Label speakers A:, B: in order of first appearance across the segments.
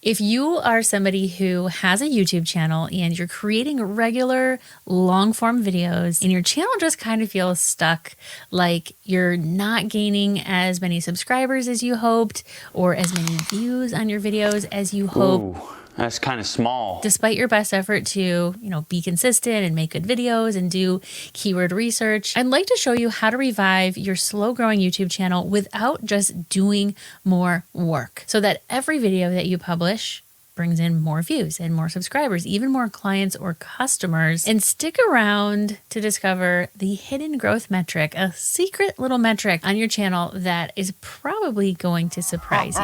A: If you are somebody who has a YouTube channel and you're creating regular long form videos and your channel just kind of feels stuck, like you're not gaining as many subscribers as you hoped or as many views on your videos as you hoped.
B: Ooh, that's kind of small.
A: Despite your best effort to, be consistent and make good videos and do keyword research, I'd like to show you how to revive your slow growing YouTube channel without just doing more work so that every video that you publish brings in more views and more subscribers, even more clients or customers. And stick around to discover the hidden growth metric, a secret little metric on your channel that is probably going to surprise you.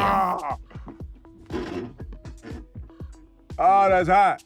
C: Oh, that's hot.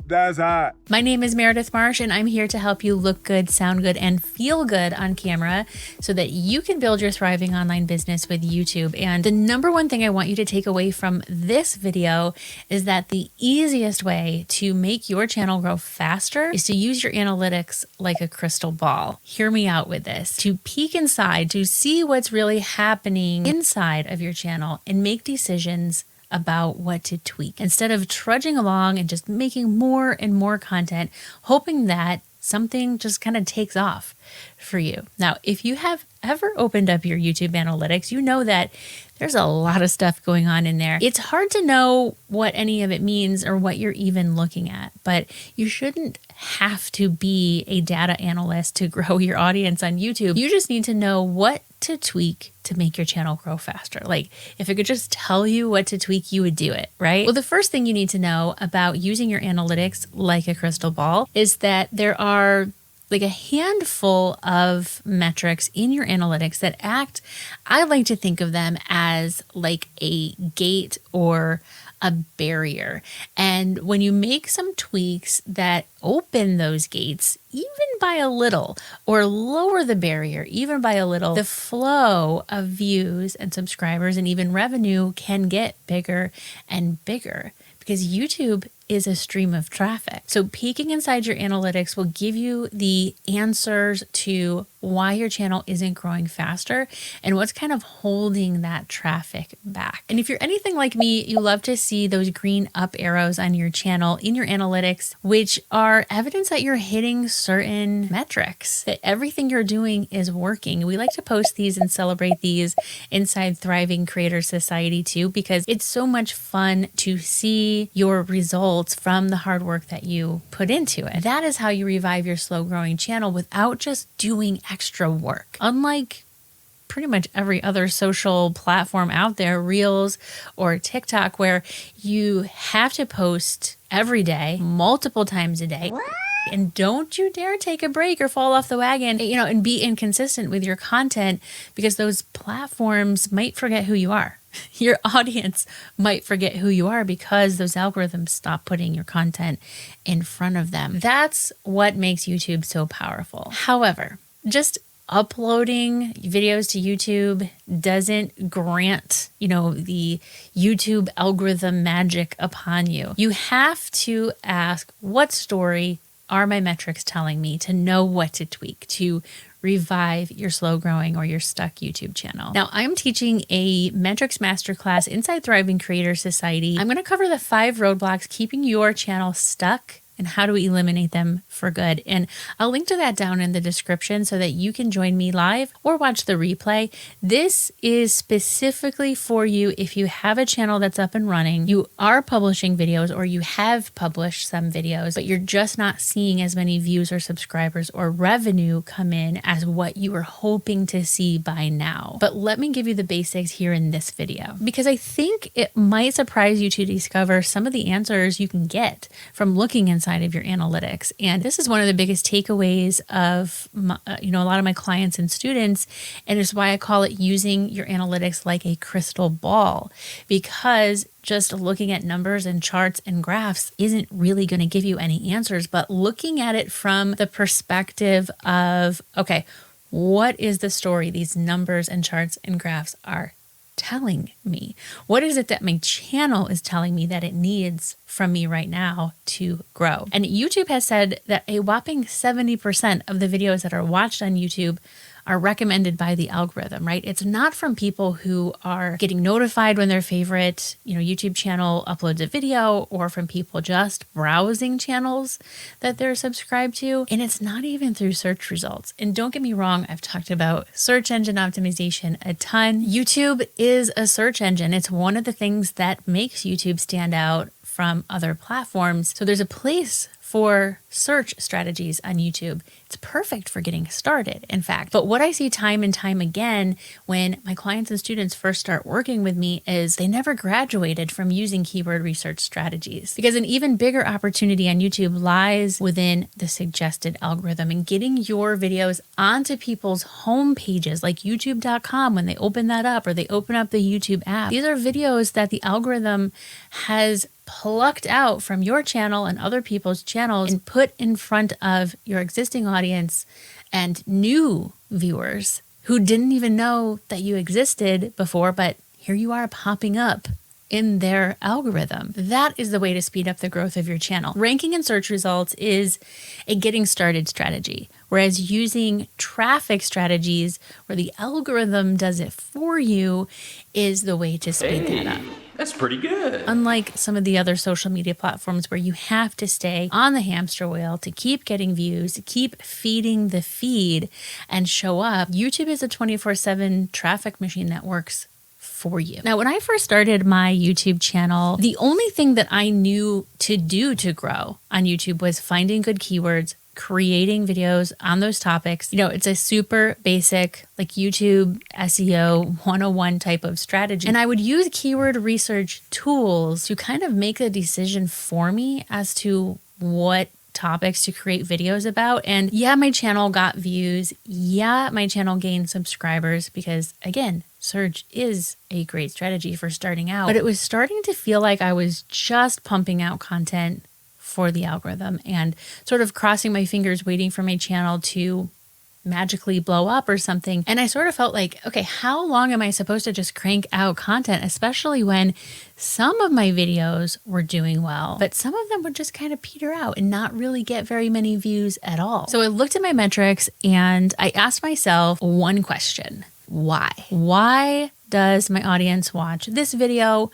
C: That's hot.
A: My name is Meredith Marsh, and I'm here to help you look good, sound good, and feel good on camera so that you can build your thriving online business with YouTube. And the number one thing I want you to take away from this video is that the easiest way to make your channel grow faster is to use your analytics like a crystal ball. Hear me out with this. To peek inside, to see what's really happening inside of your channel and make decisions about what to tweak instead of trudging along and just making more and more content, hoping that something just kind of takes off for you. Now, if you have ever opened up your YouTube analytics, you know that there's a lot of stuff going on in there. It's hard to know what any of it means or what you're even looking at, but you shouldn't have to be a data analyst to grow your audience on YouTube. You just need to know what to tweak to make your channel grow faster. Like if it could just tell you what to tweak, you would do it, right? Well, the first thing you need to know about using your analytics like a crystal ball is that there are like a handful of metrics in your analytics that act, I like to think of them as like a gate or a barrier. And when you make some tweaks that open those gates, even by a little, or lower the barrier, even by a little, the flow of views and subscribers and even revenue can get bigger and bigger because YouTube is a stream of traffic. So peeking inside your analytics will give you the answers to why your channel isn't growing faster and what's kind of holding that traffic back. And if you're anything like me, you love to see those green up arrows on your channel in your analytics, which are evidence that you're hitting certain metrics, that everything you're doing is working. We like to post these and celebrate these inside Thriving Creator Society too, because it's so much fun to see your results from the hard work that you put into it. That is how you revive your slow growing channel without just doing extra work. Unlike pretty much every other social platform out there, Reels or TikTok, where you have to post every day, multiple times a day. And don't you dare take a break or fall off the wagon, and be inconsistent with your content because those platforms might forget who you are. Your audience might forget who you are because those algorithms stop putting your content in front of them. That's what makes YouTube so powerful. However, just uploading videos to YouTube doesn't grant, the YouTube algorithm magic upon you. You have to ask, what story are my metrics telling me to know what to tweak to revive your slow growing or your stuck YouTube channel? Now, I'm teaching a metrics masterclass inside Thriving Creator Society. I'm going to cover the 5 roadblocks keeping your channel stuck and how to eliminate them for good. And I'll link to that down in the description so that you can join me live or watch the replay. This is specifically for you if you have a channel that's up and running, you are publishing videos or you have published some videos, but you're just not seeing as many views or subscribers or revenue come in as what you were hoping to see by now. But let me give you the basics here in this video, because I think it might surprise you to discover some of the answers you can get from looking inside of your analytics. And this is one of the biggest takeaways of a lot of my clients and students, and it's why I call it using your analytics like a crystal ball, because just looking at numbers and charts and graphs isn't really going to give you any answers, but looking at it from the perspective of, okay, what is the story these numbers and charts and graphs are telling me? What is it that my channel is telling me that it needs from me right now to grow. And YouTube has said that a whopping 70% of the videos that are watched on YouTube are recommended by the algorithm, right? It's not from people who are getting notified when their favorite, YouTube channel uploads a video, or from people just browsing channels that they're subscribed to. And it's not even through search results. And don't get me wrong, I've talked about search engine optimization a ton. YouTube is a search engine. It's one of the things that makes YouTube stand out from other platforms. So there's a place for search strategies on YouTube. It's perfect for getting started, in fact. But what I see time and time again when my clients and students first start working with me is they never graduated from using keyword research strategies. Because an even bigger opportunity on YouTube lies within the suggested algorithm and getting your videos onto people's home pages like youtube.com when they open that up, or they open up the YouTube app. These are videos that the algorithm has plucked out from your channel and other people's channels and put in front of your existing audience and new viewers who didn't even know that you existed before, but here you are popping up in their algorithm. That is the way to speed up the growth of your channel. Ranking in search results is a getting started strategy, whereas using traffic strategies where the algorithm does it for you is the way to speed that up.
B: That's pretty good.
A: Unlike some of the other social media platforms where you have to stay on the hamster wheel to keep getting views, to keep feeding the feed and show up, YouTube is a 24/7 traffic machine that works for you. Now, when I first started my YouTube channel, the only thing that I knew to do to grow on YouTube was finding good keywords, creating videos on those topics. It's a super basic, like YouTube SEO 101 type of strategy. And I would use keyword research tools to kind of make a decision for me as to what topics to create videos about. And yeah, my channel got views. Yeah, my channel gained subscribers because, again, search is a great strategy for starting out. But it was starting to feel like I was just pumping out content for the algorithm and sort of crossing my fingers waiting for my channel to magically blow up or something. And I sort of felt like, okay, how long am I supposed to just crank out content, especially when some of my videos were doing well, but some of them would just kind of peter out and not really get very many views at all. So I looked at my metrics and I asked myself one question: why? Why does my audience watch this video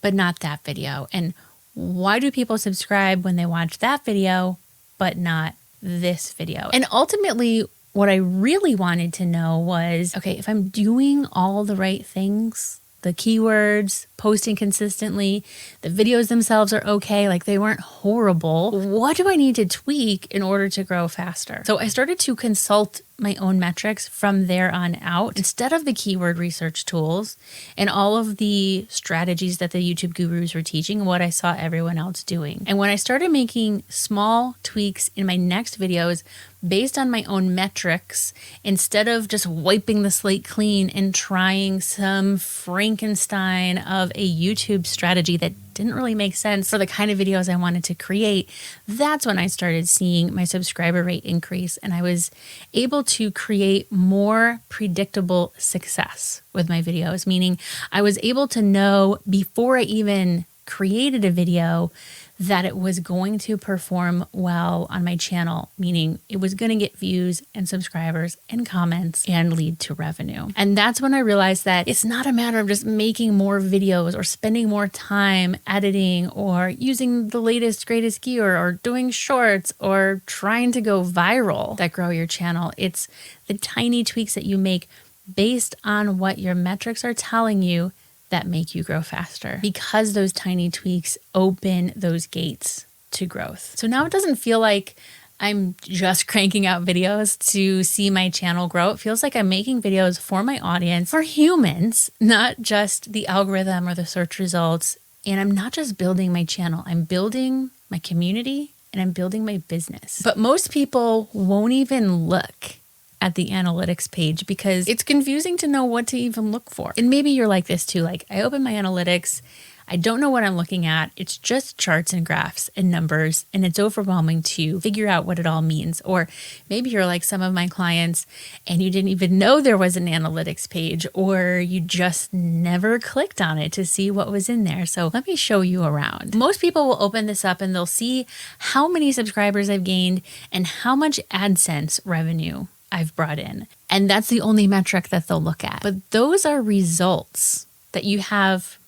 A: but not that video? And why do people subscribe when they watch that video but not this video? And ultimately, what I really wanted to know was, okay, if I'm doing all the right things, the keywords, posting consistently, the videos themselves are okay, like they weren't horrible, what do I need to tweak in order to grow faster? So I started to consult my own metrics from there on out instead of the keyword research tools and all of the strategies that the YouTube gurus were teaching, what I saw everyone else doing. And when I started making small tweaks in my next videos based on my own metrics, instead of just wiping the slate clean and trying some Frankenstein of a YouTube strategy that didn't really make sense for the kind of videos I wanted to create, that's when I started seeing my subscriber rate increase, and I was able to create more predictable success with my videos, meaning I was able to know before I even created a video that it was going to perform well on my channel, meaning it was going to get views and subscribers and comments and lead to revenue. And that's when I realized that it's not a matter of just making more videos or spending more time editing or using the latest, greatest gear or doing shorts or trying to go viral that grow your channel. It's the tiny tweaks that you make based on what your metrics are telling you that make you grow faster, because those tiny tweaks open those gates to growth. So now it doesn't feel like I'm just cranking out videos to see my channel grow. It feels like I'm making videos for my audience, for humans, not just the algorithm or the search results. And I'm not just building my channel, I'm building my community and I'm building my business. But most people won't even look at the analytics page because it's confusing to know what to even look for. And maybe you're like this too. Like, I open my analytics, I don't know what I'm looking at. It's just charts and graphs and numbers, and it's overwhelming to figure out what it all means. Or maybe you're like some of my clients and you didn't even know there was an analytics page, or you just never clicked on it to see what was in there. So let me show you around. Most people will open this up and they'll see how many subscribers I've gained and how much AdSense revenue I've brought in. And that's the only metric that they'll look at. But those are results that you have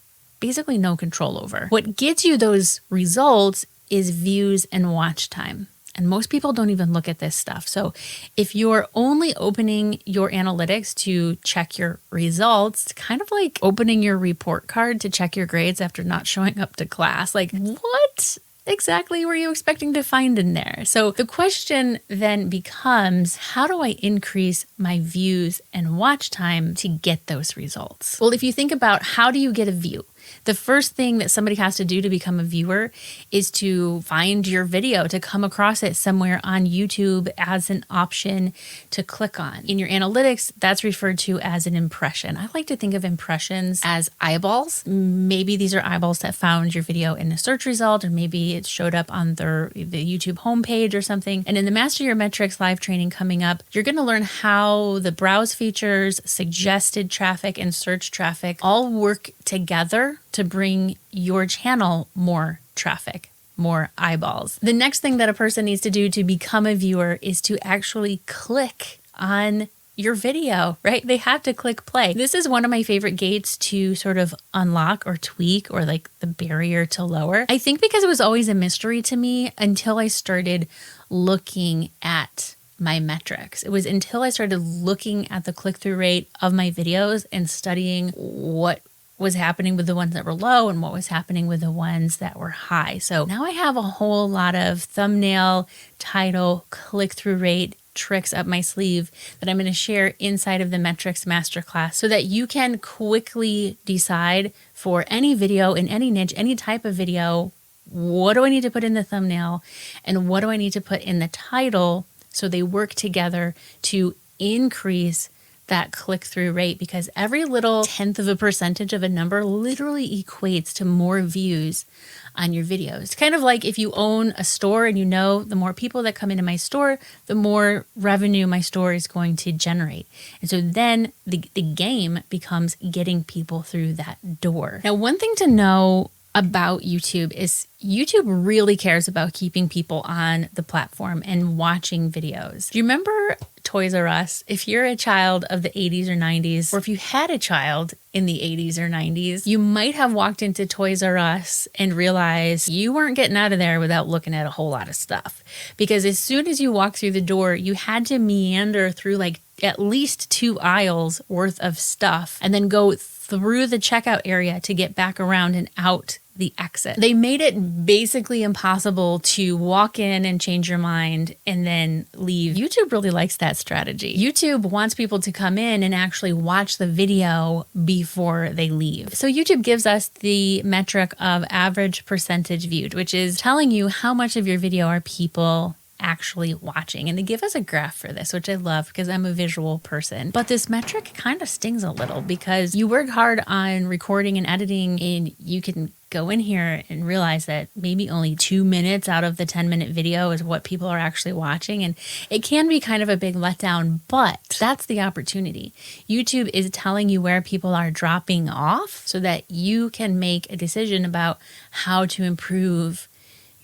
A: basically no control over. What gets you those results is views and watch time. And most people don't even look at this stuff. So if you're only opening your analytics to check your results, it's kind of like opening your report card to check your grades after not showing up to class. Like, what exactly were you expecting to find in there? So the question then becomes, how do I increase my views and watch time to get those results? Well, if you think about how do you get a view? The first thing that somebody has to do to become a viewer is to find your video, to come across it somewhere on YouTube as an option to click on. In your analytics, that's referred to as an impression. I like to think of impressions as eyeballs. Maybe these are eyeballs that found your video in a search result, or maybe it showed up on the YouTube homepage or something. And in the Master Your Metrics live training coming up, you're going to learn how the browse features, suggested traffic, and search traffic all work together to bring your channel more traffic, more eyeballs. The next thing that a person needs to do to become a viewer is to actually click on your video, right? They have to click play. This is one of my favorite gates to sort of unlock or tweak, or like the barrier to lower. I think because it was always a mystery to me until I started looking at my metrics. It was until I started looking at the click-through rate of my videos and studying what was happening with the ones that were low and what was happening with the ones that were high. So now I have a whole lot of thumbnail, title, click-through rate tricks up my sleeve that I'm going to share inside of the Metrics Masterclass so that you can quickly decide for any video in any niche, any type of video, what do I need to put in the thumbnail and what do I need to put in the title so they work together to increase that click-through rate, because every little 1/10 of a percentage of a number literally equates to more views on your videos. It's kind of like if you own a store and you know the more people that come into my store, the more revenue my store is going to generate. And so then the game becomes getting people through that door. Now, one thing to know about YouTube is YouTube really cares about keeping people on the platform and watching videos. Do you remember Toys R Us? If you're a child of the 80s or 90s, or if you had a child in the 80s or 90s, you might have walked into Toys R Us and realized you weren't getting out of there without looking at a whole lot of stuff. Because as soon as you walked through the door, you had to meander through like at least 2 aisles worth of stuff and then go through the checkout area to get back around and out the exit. They made it basically impossible to walk in and change your mind and then leave. YouTube really likes that strategy. YouTube wants people to come in and actually watch the video before they leave. So YouTube gives us the metric of average percentage viewed, which is telling you how much of your video are people actually watching. And they give us a graph for this, which I love because I'm a visual person. But this metric kind of stings a little because you work hard on recording and editing, and you can go in here and realize that maybe only 2 minutes out of the 10-minute video is what people are actually watching. And it can be kind of a big letdown, but that's the opportunity. YouTube is telling you where people are dropping off so that you can make a decision about how to improve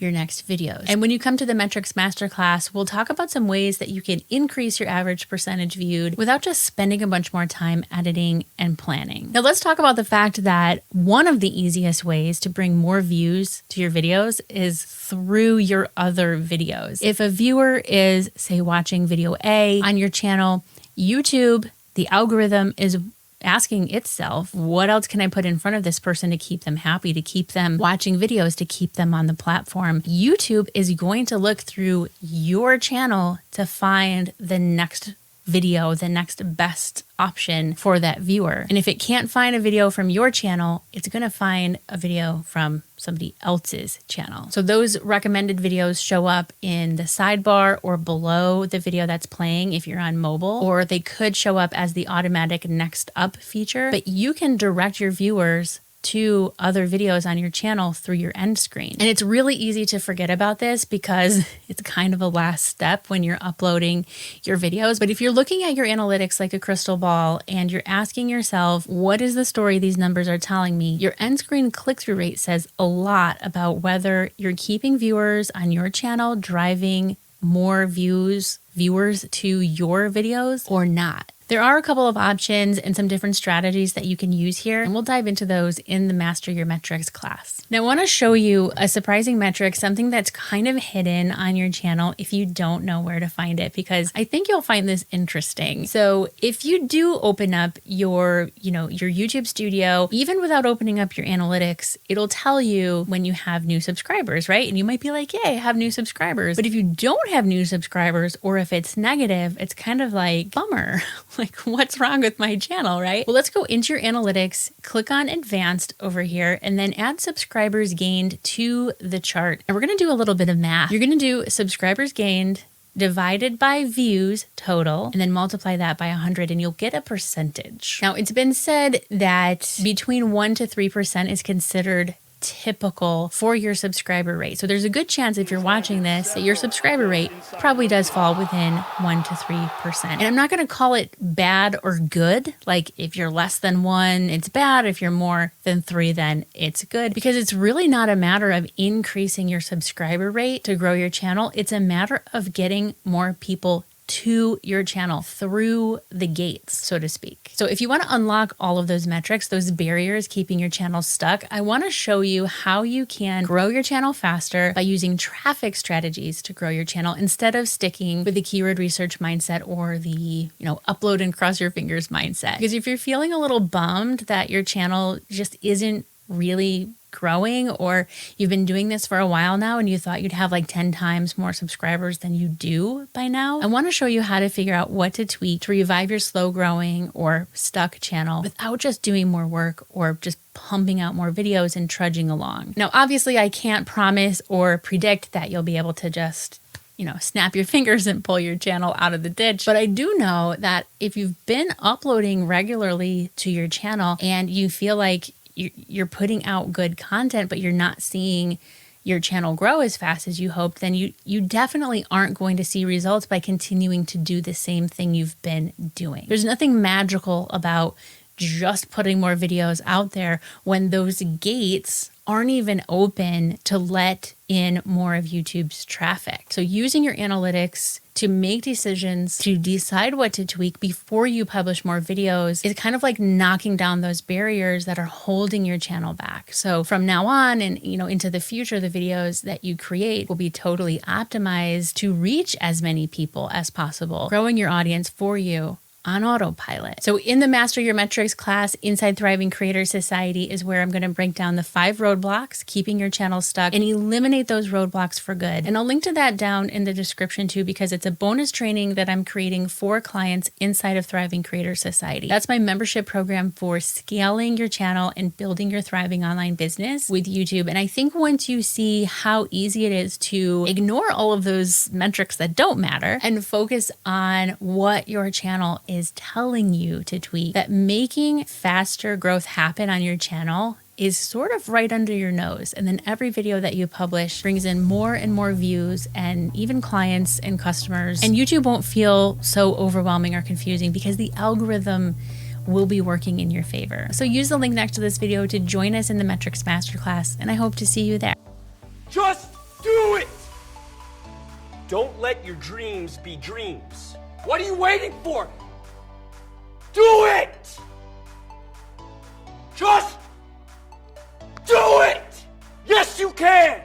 A: your next videos. And when you come to the Metrics Masterclass, we'll talk about some ways that you can increase your average percentage viewed without just spending a bunch more time editing and planning. Now let's talk about the fact that one of the easiest ways to bring more views to your videos is through your other videos. If a viewer is, say, watching video A on your channel, YouTube, the algorithm is asking itself, what else can I put in front of this person to keep them happy, to keep them watching videos, to keep them on the platform? YouTube is going to look through your channel to find the next video, the next best option for that viewer. And if it can't find a video from your channel, it's going to find a video from somebody else's channel. So those recommended videos show up in the sidebar or below the video that's playing if you're on mobile, or they could show up as the automatic next up feature, but you can direct your viewers to other videos on your channel through your end screen. And it's really easy to forget about this because it's kind of a last step when you're uploading your videos. But if you're looking at your analytics like a crystal ball and you're asking yourself, what is the story these numbers are telling me? Your end screen click-through rate says a lot about whether you're keeping viewers on your channel, driving more viewers to your videos or not. There are a couple of options and some different strategies that you can use here, and we'll dive into those in the Master Your Metrics class. Now, I want to show you a surprising metric, something that's kind of hidden on your channel if you don't know where to find it, because I think you'll find this interesting. So if you do open up your YouTube studio, even without opening up your analytics, it'll tell you when you have new subscribers, right? And you might be like, yay, I have new subscribers. But if you don't have new subscribers, or if it's negative, it's kind of like, bummer. Like, what's wrong with my channel, right? Well, let's go into your analytics, click on advanced over here, and then add subscribers gained to the chart. And we're going to do a little bit of math. You're going to do subscribers gained divided by views total, and then multiply that by 100, and you'll get a percentage. Now, it's been said that between 1 to 3% is considered typical for your subscriber rate. So there's a good chance if you're watching this that your subscriber rate probably does fall within 1 to 3%. And I'm not going to call it bad or good. Like if you're less than 1, it's bad. If you're more than 3, then it's good, because it's really not a matter of increasing your subscriber rate to grow your channel. It's a matter of getting more people to your channel through the gates, so to speak. So if you want to unlock all of those metrics, those barriers keeping your channel stuck, I want to show you how you can grow your channel faster by using traffic strategies to grow your channel instead of sticking with the keyword research mindset or the, upload and cross your fingers mindset. Because if you're feeling a little bummed that your channel just isn't really growing, or you've been doing this for a while now and you thought you'd have like 10 times more subscribers than you do by now, I want to show you how to figure out what to tweak to revive your slow growing or stuck channel without just doing more work or just pumping out more videos and trudging along. Now, obviously, I can't promise or predict that you'll be able to just snap your fingers and pull your channel out of the ditch. But I do know that if you've been uploading regularly to your channel and you feel like you're putting out good content, but you're not seeing your channel grow as fast as you hoped, then you definitely aren't going to see results by continuing to do the same thing you've been doing. There's nothing magical about just putting more videos out there when those gates aren't even open to let in more of YouTube's traffic. So using your analytics to make decisions, to decide what to tweak before you publish more videos is kind of like knocking down those barriers that are holding your channel back. So from now on and into the future, the videos that you create will be totally optimized to reach as many people as possible, growing your audience for you on autopilot. So in the Master Your Metrics class, Inside Thriving Creator Society is where I'm going to break down the 5 roadblocks keeping your channel stuck and eliminate those roadblocks for good. And I'll link to that down in the description too, because it's a bonus training that I'm creating for clients inside of Thriving Creator Society. That's my membership program for scaling your channel and building your thriving online business with YouTube. And I think once you see how easy it is to ignore all of those metrics that don't matter and focus on what your channel is telling you to tweak, that making faster growth happen on your channel is sort of right under your nose. And then every video that you publish brings in more and more views and even clients and customers. And YouTube won't feel so overwhelming or confusing because the algorithm will be working in your favor. So use the link next to this video to join us in the Metrics Masterclass, and I hope to see you there.
B: Just do it! Don't let your dreams be dreams. What are you waiting for? Do it! Just do it! Yes, you can!